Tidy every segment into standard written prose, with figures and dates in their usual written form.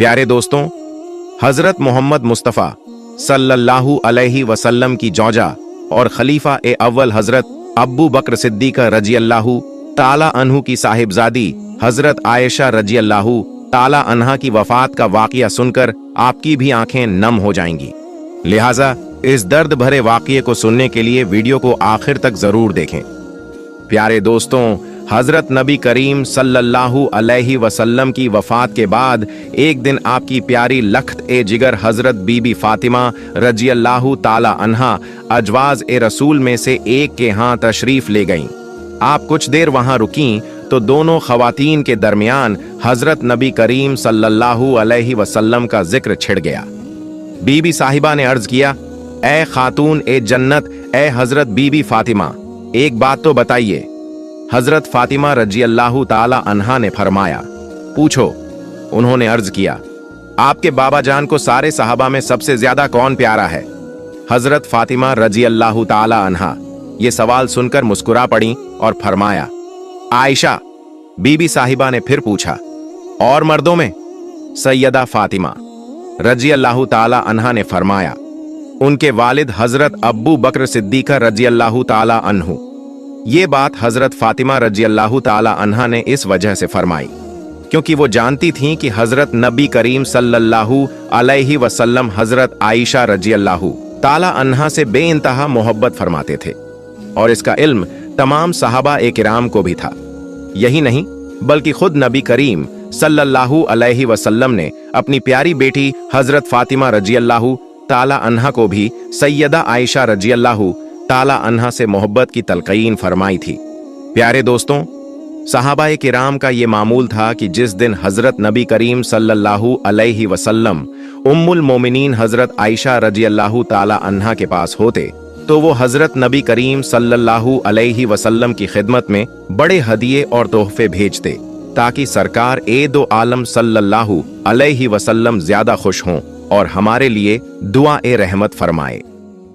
प्यारे दोस्तों, हजरत मोहम्मद मुस्तफ़ा सल्लल्लाहु अलैहि वसल्लम की जौजा और खलीफा ए अव्वल हजरत अब्बू बकर सिद्दीक़ रजी अल्लाहु ताला अन्हु की साहिबजादी हजरत आयशा रजी अल्लाहु ताला अन्हा की वफात का वाक़या सुनकर आपकी भी आंखें नम हो जाएंगी। लिहाजा इस दर्द भरे वाक़ये को सुनने के लिए वीडियो को आखिर तक जरूर देखें। प्यारे दोस्तों, हजरत नबी करीम सल्लल्लाहु अलैहि वसल्लम की वफात के बाद एक दिन आपकी प्यारी लख्त ए जिगर हजरत बीबी फातिमा रजी अल्लाहु ताला अन्हा अजवाज ए रसूल में से एक के यहाँ तशरीफ ले गईं। आप कुछ देर वहां रुकीं तो दोनों खवातीन के दरमियान हजरत नबी करीम सल्लल्लाहु अलैहि वसल्लम का जिक्र छिड़ गया। बीबी साहिबा ने अर्ज किया, ए खातून ए जन्नत, ए हजरत बीबी फातिमा, एक बात तो बताइए। हजरत फातिमा रजी अल्लाहु ताला अन्हा ने फरमाया, पूछो। उन्होंने अर्ज किया, आपके बाबा जान को सारे सहाबा में सबसे ज्यादा कौन प्यारा है? हजरत फातिमा रजी अल्लाहु ताला अन्हा ये सवाल सुनकर मुस्कुरा पड़ी और फरमाया, आयशा। बीबी साहिबा ने फिर पूछा, और मर्दों में? सैयदा फातिमा रजी अल्लाहु ताला अन्हा ने फरमाया, उनके वालिद हजरत अब्बू बकर सिद्दीक़ रजी अल्लाहु ताला अन्हु। ये बात हजरत फातिमा रजी अल्लाहु ताला अन्हा ने इस वजह से फरमाई क्योंकि वो जानती थीं कि हजरत नबी करीम सल्लल्लाहु अलैहि वसल्लम हजरत आयशा रजी अल्लाहु ताला अन्हा से बेइंतहा मोहब्बत फरमाते थे और इसका इल्म तमाम सहाबा ए किराम को भी था। यही नहीं बल्कि खुद नबी करीम सल्लल्लाहु अलैहि वसल्लम ने अपनी प्यारी बेटी हजरत फातिमा रजी अल्लाहु ताला अन्हा को भी सैयदा आयशा रजी अल्लाहु ताला अन्हा से मोहब्बत की तलक़ीन फरमाई थी। प्यारे दोस्तों, सहाबाए किराम का ये मामूल था कि जिस दिन हजरत नबी करीम सल्लल्लाहु अलैहि वसल्लम उम्मुल मोमिनीन हजरत आयशा रजी अल्लाहु ताला अन्हा के पास होते तो वो हजरत नबी करीम सल्लल्लाहु अलैहि वसल्लम की खिदमत में बड़े हदिये और तोहफे भेजते ताकि सरकार ए दो आलम सल्लल्लाहु अलैहि वसल्लम ज्यादा खुश हों और हमारे लिए दुआ ए रहमत फरमाए।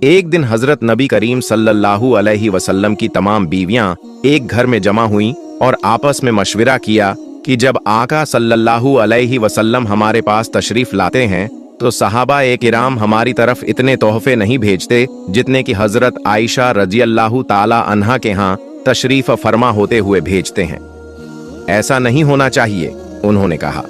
एक दिन हजरत नबी करीम सल्लल्लाहु अलैहि वसल्लम की तमाम बीवियां एक घर में जमा हुईं और आपस में मशविरा किया कि जब आका सल्लल्लाहु अलैहि वसल्लम हमारे पास तशरीफ लाते हैं तो सहाबा ए किराम हमारी तरफ इतने तोहफे नहीं भेजते जितने कि हजरत आयशा रजी अल्लाहु ताला अन्हा के यहाँ तशरीफ फरमा होते हुए भेजते हैं। ऐसा नहीं होना चाहिए, उन्होंने कहा।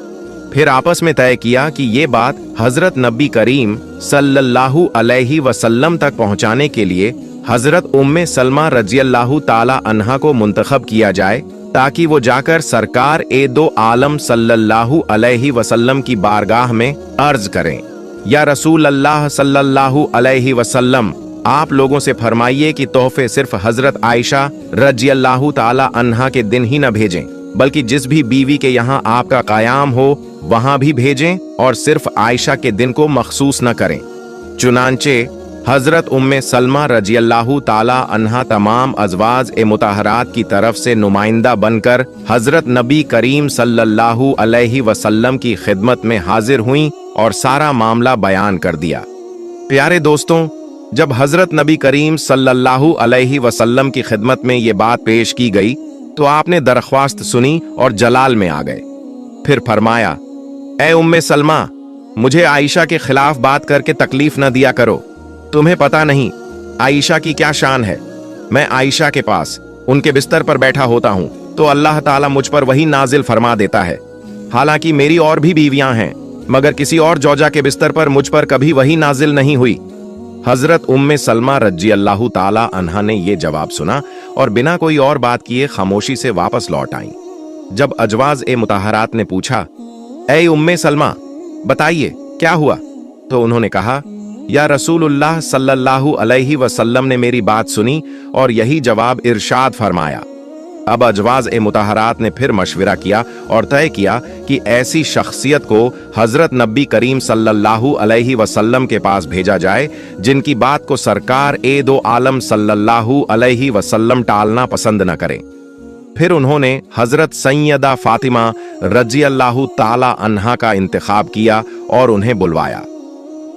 फिर आपस में तय किया कि ये बात हजरत नबी करीम सल्लल्लाहु अलैहि वसल्लम तक पहुंचाने के लिए हजरत उम्मे सलमा रजी अल्लाहु ताला अन्हा को मुंतखब किया जाए ताकि वो जाकर सरकार ए दो आलम सल्लल्लाहु अलैहि वसल्लम की बारगाह में अर्ज करें, या रसूल अल्लाह सल्लल्लाहु अलैहि वसल्लम, आप लोगों से फरमाइए कि तोहफे सिर्फ हजरत आयशा रजी अल्लाहु ताला अन्हा के दिन ही न भेजें बल्कि जिस भी बीवी के यहाँ आपका कायाम हो वहां भी भेजें और सिर्फ आयशा के दिन को मखसूस न करें। चुनांचे हजरत उम्मे सलमा रजी अल्लाहु ताला अन्हा तमाम अज़वाज ए मुताहरात की तरफ से नुमाइंदा बनकर हजरत नबी करीम सल्लल्लाहु अलैहि वसल्लम की खिदमत में हाजिर हुईं और सारा मामला बयान कर दिया। प्यारे दोस्तों, जब हजरत नबी करीम सल्लल्लाहु अलैहि वसल्लम की खिदमत में ये बात पेश की गई तो आपने दरख्वास्त सुनी और जलाल में आ गए। फिर फरमाया, ए उम्मे सलमा, मुझे आयशा के खिलाफ बात करके तकलीफ न दिया करो। तुम्हें पता नहीं आयशा की क्या शान है। मैं आयशा के पास उनके बिस्तर पर बैठा होता हूँ तो अल्लाह ताला मुझ पर वही नाजिल फरमा देता है। हालांकि मेरी और भी बीवियां हैं मगर किसी और जौजा के बिस्तर पर मुझ पर कभी वही नाजिल नहीं हुई। हजरत उम्मे सलमा रजी अल्लाहु ताला अन्हा ने ये जवाब सुना और बिना कोई और बात किए खामोशी से वापस लौट आईं। जब अजवाज ए मुताहरात ने पूछा, ए उम्मे सलमा, बताइए क्या हुआ, तो उन्होंने कहा, या रसूलुल्लाह सल्लल्लाहु अलैहि वसल्लम ने मेरी बात सुनी और यही जवाब इरशाद फरमाया। अब अजवाज ए मुताहरात ने फिर मशविरा किया और तय किया कि ऐसी शख्सियत को हजरत नबी करीम सल्लल्लाहु अलैहि वसल्लम के पास भेजा जाए जिनकी बात को सरकार ए दो आलम सल्लल्लाहु अलैहि वसल्लम टालना पसंद न करें। फिर उन्होंने हजरत सैयदा फातिमा रजी अल्लाहु ताला अन्हा का इंतखाब किया और उन्हें बुलवाया।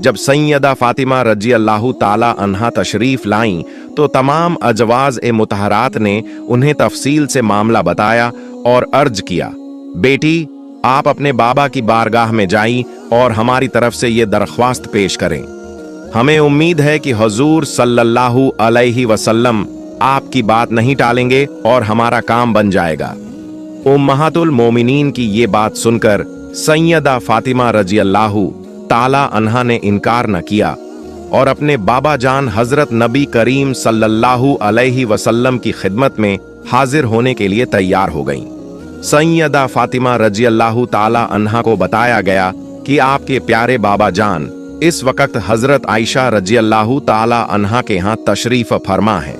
जब सैयदा फातिमा रजी अल्लाहु ताला अन्हा तशरीफ लाईं तो तमाम अजवाज ए मुतहरात ने उन्हें तफसील से मामला बताया और अर्ज किया, बेटी, आप अपने बाबा की बारगाह में जाइए और हमारी तरफ से ये दरख्वास्त पेश करें। हमें उम्मीद है कि हुजूर सल्लल्लाहु अलैहि वसल्लम आपकी बात नहीं टालेंगे और हमारा काम बन जाएगा। उम्महातुल मोमिनीन की ये बात सुनकर सैयदा फातिमा रज़ियल्लाहु ताला अन्हा ने इनकार न किया और अपने बाबा जान हजरत नबी करीम सल्लल्लाहु अलैहि वसल्लम की खिदमत में हाजिर होने के लिए तैयार हो गईं। सैयदा फातिमा रज़ियल्लाहु ताला अन्हा को बताया गया कि आपके प्यारे बाबा जान इस वक्त हजरत आयशा रज़ियल्लाहु ताला अन्हा के यहाँ तशरीफ फरमा है।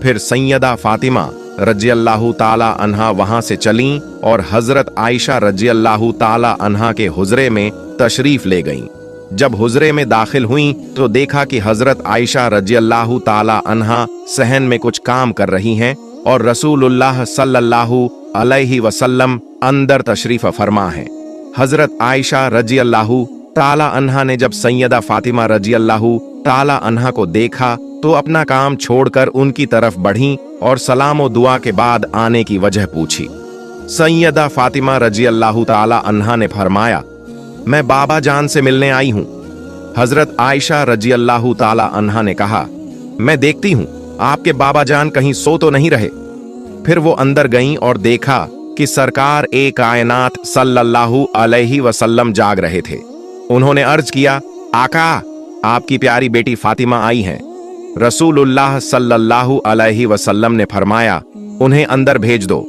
फिर सैयदा फातिमा रज़ियल्लाहु ताला अन्हा वहां से चलीं और हजरत आयशा रज़ियल्लाहु ताला अन्हा के हुजरे में तशरीफ ले गईं। जब हुजरे में दाखिल हुईं तो देखा कि हजरत आयशा रज़ियल्लाहु ताला अन्हा सहन में कुछ काम कर रही हैं और रसूलुल्लाह सल्लल्लाहु अलैहि वसल्लम अंदर तशरीफ फरमा है। हजरत आयशा रज़ियल्लाहु ताला अन्हा ने जब सैयदा फातिमा रज़ियल्लाहु ताला अन्हा को देखा तो अपना काम छोड़कर उनकी तरफ बढ़ी और सलाम और दुआ के बाद आने की वजह पूछी। सैयदा फातिमा रज़ियल्लाहु ताला अन्हा ने फरमाया, मैं बाबा जान से मिलने आई हूं। हजरत आयशा रज़ियल्लाहु ताला अन्हा ने कहा, मैं देखती हूं आपके बाबा जान कहीं सो तो नहीं रहे। फिर वो अंदर गईं और देखा कि सरकार ए कायनात सल्लल्लाहु अलैहि वसल्लम जाग रहे थे। उन्होंने अर्ज किया, आका आपकी प्यारी बेटी फातिमा आई हैं। रसूलुल्लाह सल्लल्लाहु अलैहि वसल्लम ने फरमाया, उन्हें अंदर भेज दो।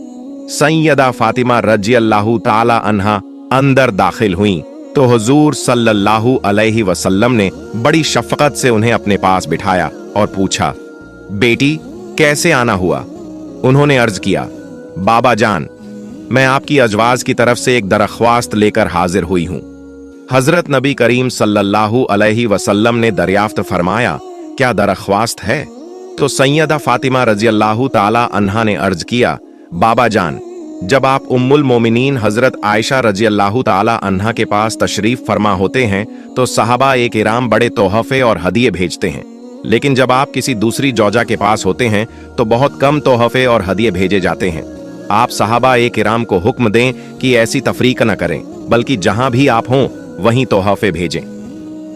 सैयदा फातिमा रज़ियल्लाहु ताला अन्हा अंदर दाखिल हुईं तो हुजूर सल्लल्लाहु अलैहि वसल्लम ने बड़ी शफकत से उन्हें अपने पास बिठाया और पूछा, बेटी कैसे आना हुआ? उन्होंने अर्ज किया, बाबा जान मैं आपकी अजवाज की तरफ से एक दरख्वास्त लेकर हाजिर हुई हूं। हजरत नबी करीम सल्लल्लाहु अलैहि वसल्लम ने दरियाफ्त फरमाया, क्या दरख्वास्त है? तो सैयदा फातिमा रज़ियल्लाहु ताला अन्हा ने अर्ज किया, बाबा जान जब आप उम्मुल मोमिनीन हजरत आयशा रज़ियल्लाहु ताला अन्हा के पास तशरीफ फरमा होते हैं तो सहाबा ए किराम बड़े तोहफे और हदिये भेजते हैं, लेकिन जब आप किसी दूसरी जौजा के पास होते हैं तो बहुत कम तोहफे और हदिये भेजे जाते हैं। आप सहाबा ए किराम को हुक्म दें कि ऐसी तफरीक न करें, बल्कि जहां भी आप हों वहीं तोहफे भेजें।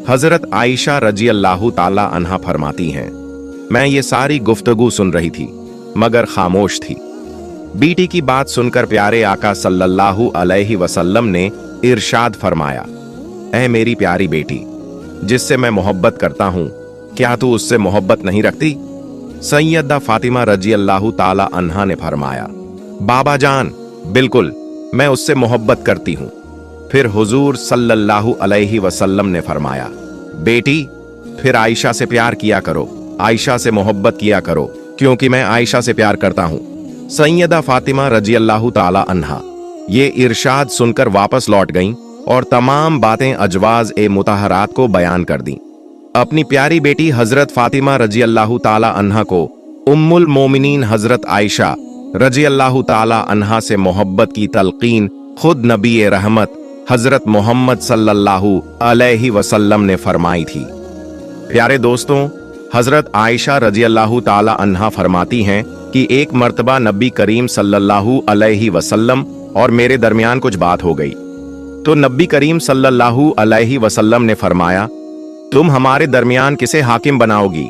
हजरत आयशा रज़ियल्लाहु ताला अन्हा फरमाती हैं, मैं ये सारी गुफ्तगू सुन रही थी मगर खामोश थी। बेटी की बात सुनकर प्यारे आका सल्लल्लाहु अलैहि वसल्लम ने इरशाद फरमाया, ऐ मेरी प्यारी बेटी जिससे मैं मोहब्बत करता हूं, क्या तू उससे मोहब्बत नहीं रखती? सैयदा फातिमा रज़ियल्लाहु ताला अन्हा ने फरमाया, बाबा जान बिल्कुल मैं उससे मोहब्बत करती हूं। फिर हुजूर सल्लल्लाहु अलैहि वसल्लम ने फरमाया, बेटी फिर आयशा से प्यार किया करो, आयशा से मोहब्बत किया करो, क्योंकि मैं आयशा से प्यार करता हूं। सैयदा फातिमा रज़ियल्लाहु ताला अन्हा ये इरशाद सुनकर वापस लौट गईं और तमाम बातें अजवाज ए मुताहरात को बयान कर दी। अपनी प्यारी बेटी हजरत फातिमा रज़ियल्लाहु ताला अन्हा को उम्मुल मोमिनीन हजरत आयशा रज़ियल्लाहु ताला अन्हा से मोहब्बत की तलकीन खुद नबी रहमत हजरत मोहम्मद सल्लल्लाहु अलैहि वसल्लम ने फरमाई थी। प्यारे दोस्तों, हजरत आयशा रज़ियल्लाहु ताला अन्हा फरमाती हैं कि एक मर्तबा नबी करीम सल्लल्लाहु अलैहि वसल्लम और मेरे दरमियान कुछ बात हो गई तो नबी करीम सल्लल्लाहु अलैहि वसल्लम ने फरमाया, तुम हमारे दरमियान किसे हाकिम बनाओगी?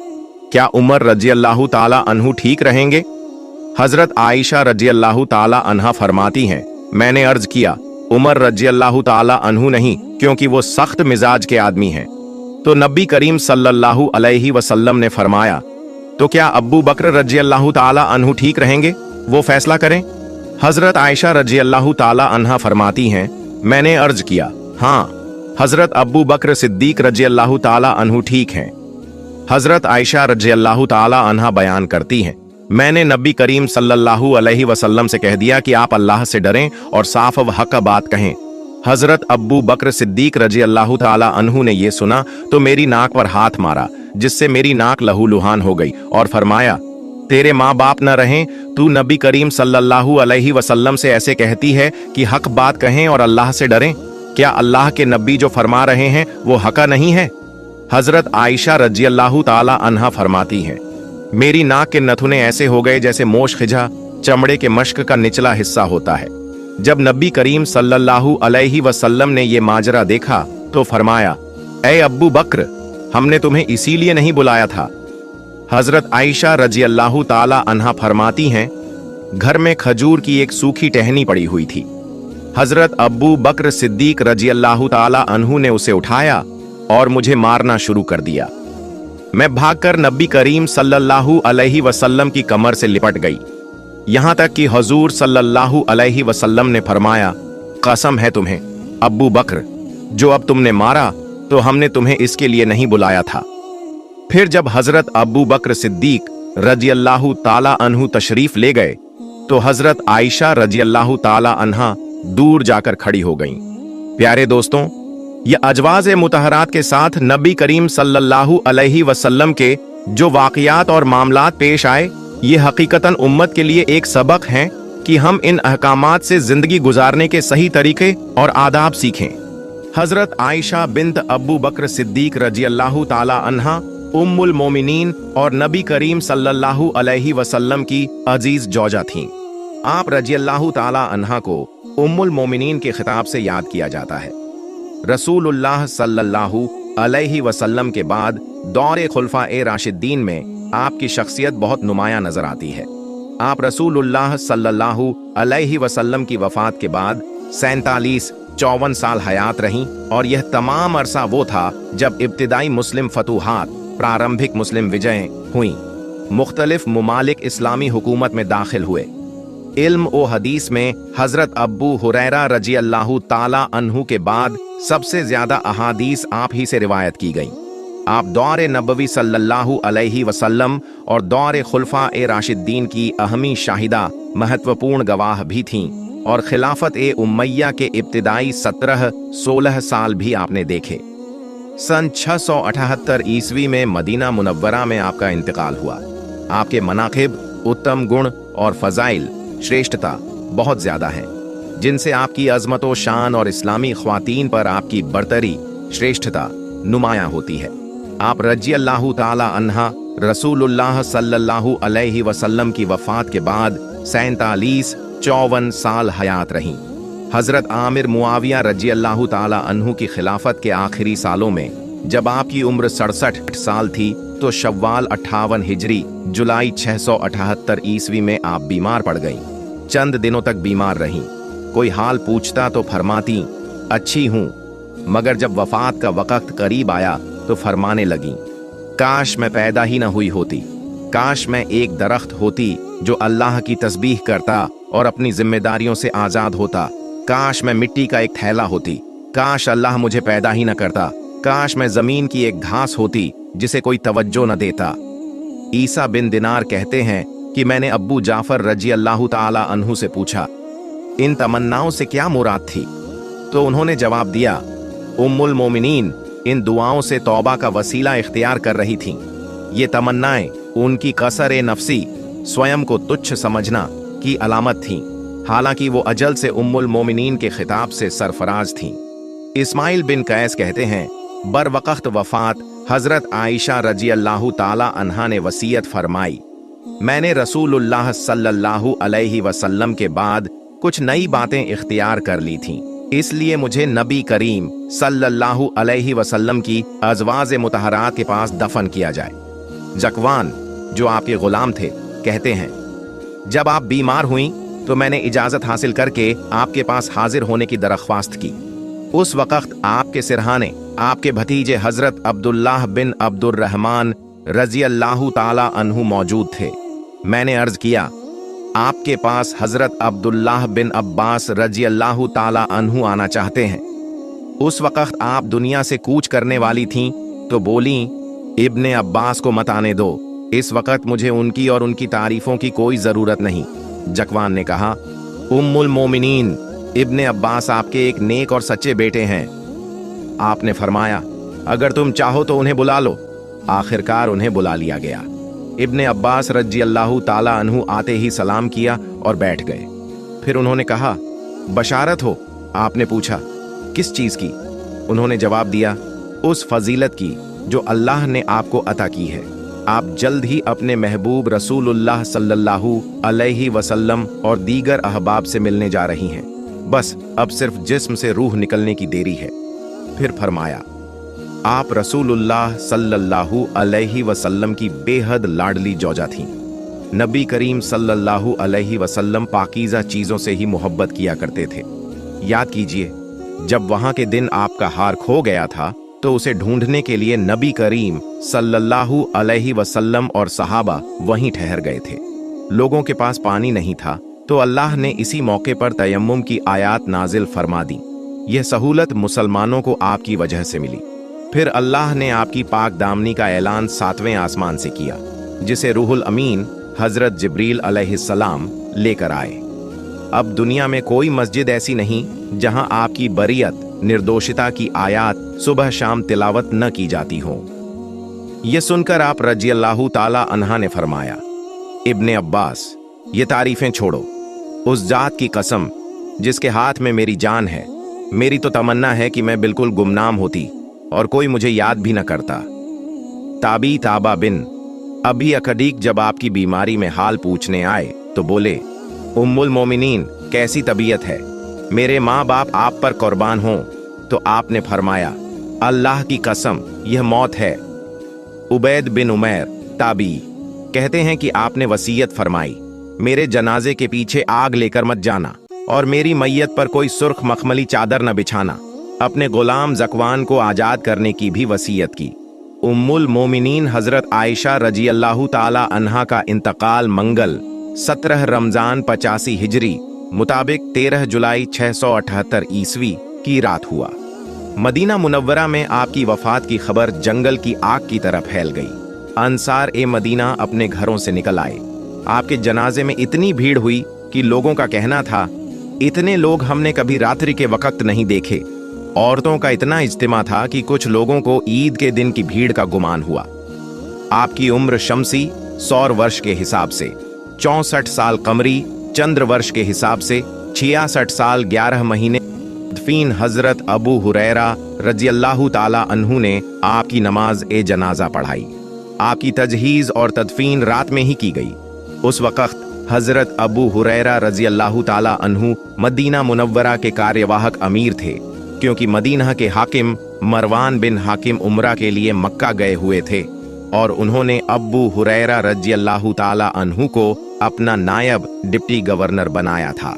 क्या उमर रज़ियल्लाहु ताला अन्हु ठीक रहेंगे? हजरत आयशा रज़ियल्लाहु ताला अन्हा फरमाती हैं, मैंने अर्ज किया, उमर रज़ियल्लाहु ताला अन्हु नहीं, क्योंकि वो सख्त मिजाज के आदमी हैं। तो नबी करीम सल्लल्लाहु अलैहि वसल्लम ने फरमाया, तो क्या अब्बू बकर रज़ियल्लाहु ताला अन्हु ठीक रहेंगे? वो फैसला करें। हजरत आयशा रज़ियल्लाहु ताला अन्हा फरमाती हैं, मैंने अर्ज किया, हाँ हजरत अब्बू बकर सिद्दीक रज़ियल्लाहु ताला अन्हु ठीक हैं। हजरत आयशा रज़ियल्लाहु ताला अन्हा बयान करती हैं, मैंने नबी करीम सल्लल्लाहु अलैहि वसल्लम से कह दिया कि आप अल्लाह से डरें और साफ व हक बात कहें। हजरत अब्बू बकर सिद्दीक रज़ियल्लाहु ताला अन्हु ने यह सुना तो मेरी नाक पर हाथ मारा, जिससे मेरी नाक लहूलुहान हो गई और फरमाया, तेरे माँ बाप न रहें, तू नबी करीम सल्लल्लाहु अलैहि वसल्लम से ऐसे कहती है कि हक बात कहें और अल्लाह से डरें? क्या अल्लाह के नबी जो फरमा रहे हैं वो हका नहीं है? हजरत आयशा रज़ियल्लाहु ताला अन्हा फरमाती हैं, मेरी नाक के नथुने ऐसे हो गए जैसे मोश खिजा चमड़े के मश्क का निचला हिस्सा होता है। जब नबी करीम सल्लल्लाहु अलैहि वसल्लम ने ये माजरा देखा तो फरमाया, ए अब्बू बकर, हमने तुम्हें इसीलिए नहीं बुलाया था। हजरत आयशा रजी अल्लाह ताला अन्हा फरमाती हैं, घर में खजूर की एक सूखी टहनी पड़ी हुई थी। हजरत अब्बू बकर सिद्दीक रजी अल्लाह ताला अन्हु ने उसे उठाया और मुझे मारना शुरू कर दिया। मैं भागकर नबी करीम सल्लल्लाहु अलैहि वसल्लम की कमर से लिपट गई, यहां तक कि हुजूर सल्लल्लाहु अलैहि वसल्लम ने फरमाया, कसम है तुम्हें अब्बू बकर, जो अब तुमने मारा तो हमने तुम्हें इसके लिए नहीं बुलाया था। फिर जब हजरत अब्बू बकर सिद्दीक रजी अल्लाह ताला अन्हु तशरीफ ले गए तो हजरत आयशा रजी अल्लाह ताला अन्हा दूर जाकर खड़ी हो गईं। प्यारे दोस्तों, ये अजवाज़ मुतहरात के साथ नबी करीम सल्लल्लाहु अलैहि वसल्लम के जो वाक़यात और मामलात पेश आए, ये हकीकतन उम्मत के लिए एक सबक हैं कि हम इन अहकामात से जिंदगी गुजारने के सही तरीके और आदाब सीखें। हजरत आयशा बिन्त अब्बू बकर सिद्दीक रजी अल्लाह ताला अन्हा उम्मुल मोमिनीन और नबी करीम सल्लल्लाहु अलैहि वसल्लम की अजीज जौजा थीं। आप रजी अल्लाह ताला अन्हा को उम्मुल मोमिनीन के खिताब से याद किया जाता है। रसूलुल्लाह सल्लल्लाहु अलैहि वसल्लम के बाद दौरे खुलफाए राशिदीन में आपकी शख्सियत बहुत नुमाया नजर आती है। आप रसूलुल्लाह सल्लल्लाहु अलैहि वसल्लम की वफात के बाद 47-54 साल हयात रहीं और यह तमाम अरसा वो था जब इब्तिदाई मुस्लिम फतूहात, प्रारंभिक मुस्लिम विजयें हुईं, मुख्तलिफ मुमालिक इस्लामी हुकूमत में दाखिल हुए। इल्म ओ हदीस में हजरत अब्बू हुरैरा रजी अल्लाह ताला अन्हु के बाद सबसे ज्यादा अहादीस आप ही से रिवायत की गईं। आप दौरे नबवी सल्लल्लाहु अलैहि वसल्लम और दौरे खुलफा-ए राशिदीन की अहमी शाहिदा, महत्वपूर्ण गवाह भी थीं और खिलाफत-ए उम्मय्या के इब्तिदाई 17-16 साल भी आपने देखे। सन 678 ईस्वी में मदीना मुनव्वरा में आपका इंतकाल हुआ। आपके मनाकिब, उत्तम गुण और फजाइल, श्रेष्ठता बहुत ज्यादा है, जिनसे आपकी अजमत व शान और इस्लामी ख्वातीन पर आपकी बरतरी, श्रेष्ठता नुमाया होती है। आप रजी अल्लाह ताला अन्हा रसूलुल्लाह सल्लल्लाहु अलैहि वसल्लम की वफात के बाद 47-54 साल हयात रहीं। हजरत आमिर मुआविया रजी अल्लाह ताला अन्हु की खिलाफत के आखिरी सालों में जब आपकी उम्र 67 साल थी तो शव्वाल 58 हिजरी जुलाई 678 ईस्वी में आप बीमार पड़ गईं। चंद दिनों तक बीमार रहीं। कोई हाल पूछता तो फरमाती, अच्छी हूं, मगर जब वफात का वक्त करीब आया तो फरमाने लगीं, काश मैं पैदा ही न हुई होती, काश मैं एक दरख्त होती जो अल्लाह की तस्बीह करता और अपनी जिम्मेदारियों से आजाद होता, काश मैं मिट्टी का एक थैला होती, काश अल्लाह मुझे पैदा ही न करता, काश मैं जमीन की एक घास होती जिसे कोई तवज्जो न देता। ईसा बिन दिनार कहते हैं कि मैंने अब्बू जाफर रजी अल्लाह ताला अन्हु से पूछा, इन तमन्नाओं से क्या मुराद थी? तो उन्होंने जवाब दिया, उम्मुल मोमिनीन इन दुआओं से तौबा का वसीला इख्तियार कर रही थीं। ये तमन्नाएं उनकी कसर नफसी, स्वयं को तुच्छ समझना की अलामत थीं, हालांकि वो अजल से उम्मुल मोमिनीन के खिताब से सरफराज थीं। इस्माइल बिन कैस कहते हैं, बर वक़्त वफात हजरत आयशा रजी अल्लाह ताला अन्हा ने वसीयत फरमाई, मैंने रसूलुल्लाह सल्लल्लाहु अलैहि वसल्लम के बाद कुछ नई बातें इख्तियार कर ली थीं, इसलिए मुझे नबी करीम सल्लल्लाहु अलैहि वसल्लम की अज़वाज मुतहरात के पास दफन किया जाए। जकवान, जो आपके गुलाम थे, कहते हैं, जब आप बीमार हुईं तो मैंने इजाज़त हासिल करके आपके पास हाजिर होने की दरख्वास्त की। उस वक़्त आपके सिरहाने आपके भतीजे हजरत अब्दुल्लाह बिन अब्दुर्रहमान रजी अल्लाह ताला अन्हु मौजूद थे। मैंने अर्ज किया, आपके पास हजरत अब्दुल्लाह बिन अब्बास रजी अल्लाह ताला अन्हु आना चाहते हैं। उस वक़्त आप दुनिया से कूच करने वाली थीं तो बोलीं, इब्ने अब्बास को मत आने दो, इस वक़्त मुझे उनकी और उनकी तारीफों की कोई ज़रूरत नहीं। जकवान ने कहा, उम्मुल मोमिनीन, इब्ने अब्बास आपके एक नेक और सच्चे बेटे हैं। आपने फरमाया, अगर तुम चाहो तो उन्हें बुला लो। आखिरकार उन्हें बुला लिया गया। इब्ने अब्बास रजी अल्लाह ताला अन्हु आते ही सलाम किया और बैठ गए। फिर उन्होंने कहा, बशारत हो। आपने पूछा, किस चीज़ की? उन्होंने जवाब दिया, उस फजीलत की जो अल्लाह ने आपको अता की है। आप जल्द ही अपने महबूब रसूलुल्लाह सल्लल्लाहु अलैहि वसल्लम और दीगर अहबाब से मिलने जा रही हैं। बस अब सिर्फ जिस्म से रूह निकलने की देरी है। फिर फरमाया, आप रसूलुल्लाह सल्लल्लाहु अलैहि वसल्लम की बेहद लाडली जौजा थीं। नबी करीम सल्लल्लाहु अलैहि वसल्लम पाकीज़ा चीज़ों से ही मोहब्बत किया करते थे। याद कीजिए, जब वहां के दिन आपका हार खो गया था तो उसे ढूंढने के लिए नबी करीम सल्लल्लाहु अलैहि वसल्लम और सहाबा वहीं ठहर गए थे। लोगों के पास पानी नहीं था तो अल्लाह ने इसी मौके पर तयम्मुम की आयात नाजिल फरमा दी। यह सहूलत मुसलमानों को आपकी वजह से मिली। फिर अल्लाह ने आपकी पाक दामनी का ऐलान 7वें आसमान से किया, जिसे रूहुल अमीन हजरत जिब्रील अलैहिस्सलाम लेकर आए। अब दुनिया में कोई मस्जिद ऐसी नहीं जहां आपकी बरियत, निर्दोषिता की आयात सुबह शाम तिलावत न की जाती हो। यह सुनकर आप रज़ियल्लाहु ताला अन्हा ने फरमाया, इब्ने अब्बास, ये तारीफें छोड़ो। उस जात की कसम जिसके हाथ में मेरी जान है, मेरी तो तमन्ना है कि मैं बिल्कुल गुमनाम होती और कोई मुझे याद भी न करता। ताबी ताबा बिन अभी अकदीक जब आपकी बीमारी में हाल पूछने आए तो बोले, उम्मुल मोमिनीन, कैसी तबीयत है? मेरे माँ बाप आप पर कुर्बान हों। तो आपने फरमाया, अल्लाह की कसम, यह मौत है। उबैद बिन उमैर ताबी कहते हैं कि आपने वसीयत फरमाई, मेरे जनाजे के पीछे आग लेकर मत जाना और मेरी मैयत पर कोई सुर्ख मखमली चादर न बिछाना। अपने गुलाम ज़कवान को आजाद करने की भी वसीयत की। उम्मुल मोमिनीन हजरत आयशा रज़ियल्लाहु ताला अन्हा का इंतकाल मंगल 17 रमजान 85 हिजरी मुताबिक 13 जुलाई 678 ईस्वी की रात हुआ। मदीना मुनव्वरा में आपकी वफात की खबर जंगल की आग की तरह फैल गई। अंसार ए मदीना अपने घरों से निकल आए। आपके जनाजे में इतनी भीड़ हुई कि लोगों का कहना था, इतने लोग हमने कभी रात्रि के वक्त नहीं देखे। औरतों का इतना इज्तिमा था कि कुछ लोगों को ईद के दिन की भीड़ का गुमान हुआ। आपकी उम्र शमसी सौर वर्ष के हिसाब से 64 साल कमरी चंद्र वर्ष के हिसाब से 66 साल 11 महीने। तदफीन हजरत अबू हुरैरा रज़ियल्लाहु ताला अन्हु ने आपकी नमाज ए जनाजा पढ़ाई। आपकी तजहीज और तदफीन रात में ही की गई। उस वक्त हजरत अबू हुरैरा रज़ियल्लाहु ताला अन्हु मदीना मुनव्वरा के कार्यवाहक अमीर थे, क्योंकि मदीना के हाकिम मरवान बिन हाकिम उम्रा के लिए मक्का गए हुए थे और उन्होंने अबू हुरैरा रज़ियल्लाहु ताला अन्हु को अपना नायब डिप्टी गवर्नर बनाया था।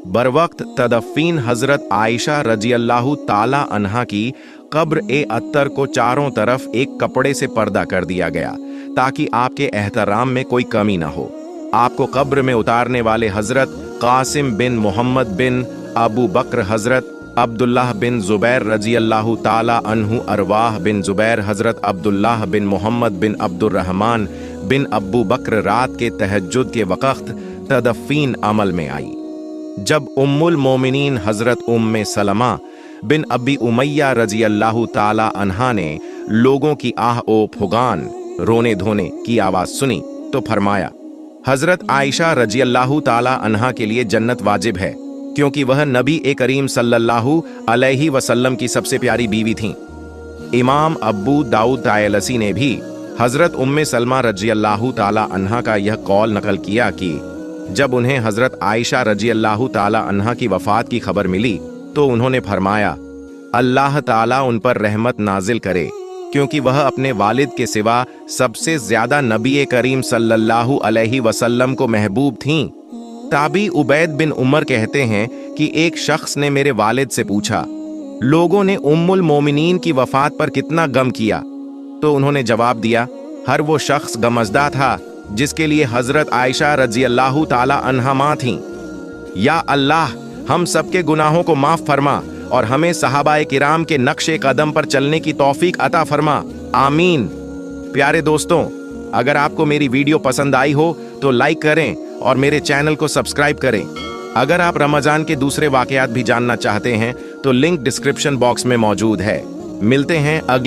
बरवक्त तदफीन हजरत आयशा रज़ियल्लाहु ताला अन्हा की कब्र ए अत्तर को चारों तरफ एक कपड़े से पर्दा कर दिया गया ताकि आपके एहतराम में कोई कमी न हो। आपको कब्र में उतारने वाले हजरत कासिम बिन मोहम्मद बिन अबू बकर, हजरत अब्दुल्लाह बिन जुबैर रज़ियल्लाहु ताला अन्हु, अरवाह बिन जुबैर, हजरत अब्दुल्लाह बिन मोहम्मद बिन अब्दुर्रहमान बिन अब्बू बकर रात के तहज्जुद के वक्त तदफीन अमल में आई। जब उम्मुल मोमिनीन हजरत उम्मे सलमा बिन अबी उमैया रज़ियल्लाहु ताला अन्हा ने लोगों की आह ओ फुगान, रोने धोने की आवाज सुनी तो फरमाया, हजरत आयशा रज़ियल्लाहु ताला अन्हा के लिए जन्नत वाजिब है, क्योंकि वह नबी ए करीम सल्लल्लाहु अलैहि वसल्लम की सबसे प्यारी बीवी थीं। इमाम अब्बू दाऊद तायलसी ने भी हजरत उम्मे सलमा रज़ियल्लाहु ताला अन्हा का यह कौल नकल किया कि जब उन्हें हजरत आयशा रज़ियल्लाहु ताला अन्हा की वफात की खबर मिली तो उन्होंने फरमाया, अल्लाह ताला उन पर रहमत नाजिल करे, क्योंकि वह अपने वालिद के सिवा सबसे ज्यादा नबी करीम सल्लल्लाहु अलैहि वसल्लम को महबूब थीं। ताबी उबैद बिन उमर कहते हैं कि एक शख्स ने मेरे वालिद से पूछा, लोगों ने उम्मुल मोमिनीन की वफात पर कितना गम किया? तो उन्होंने जवाब दिया, हर वो शख्स गमज़दा था जिसके लिए हजरत आयशा रज़ियल्लाहु ताला अन्हा मां थीं। या अल्लाह, हम सबके गुनाहों को माफ फरमा और हमें सहाबाए किराम के नक्शे कदम पर चलने की तौफीक अता फरमा, आमीन। प्यारे दोस्तों, अगर आपको मेरी वीडियो पसंद आई हो तो लाइक करें और मेरे चैनल को सब्सक्राइब करें। अगर आप रमजान के दूसरे वाकयात भी जानना चाहते हैं तो लिंक डिस्क्रिप्शन बॉक्स में मौजूद है। मिलते हैं अगले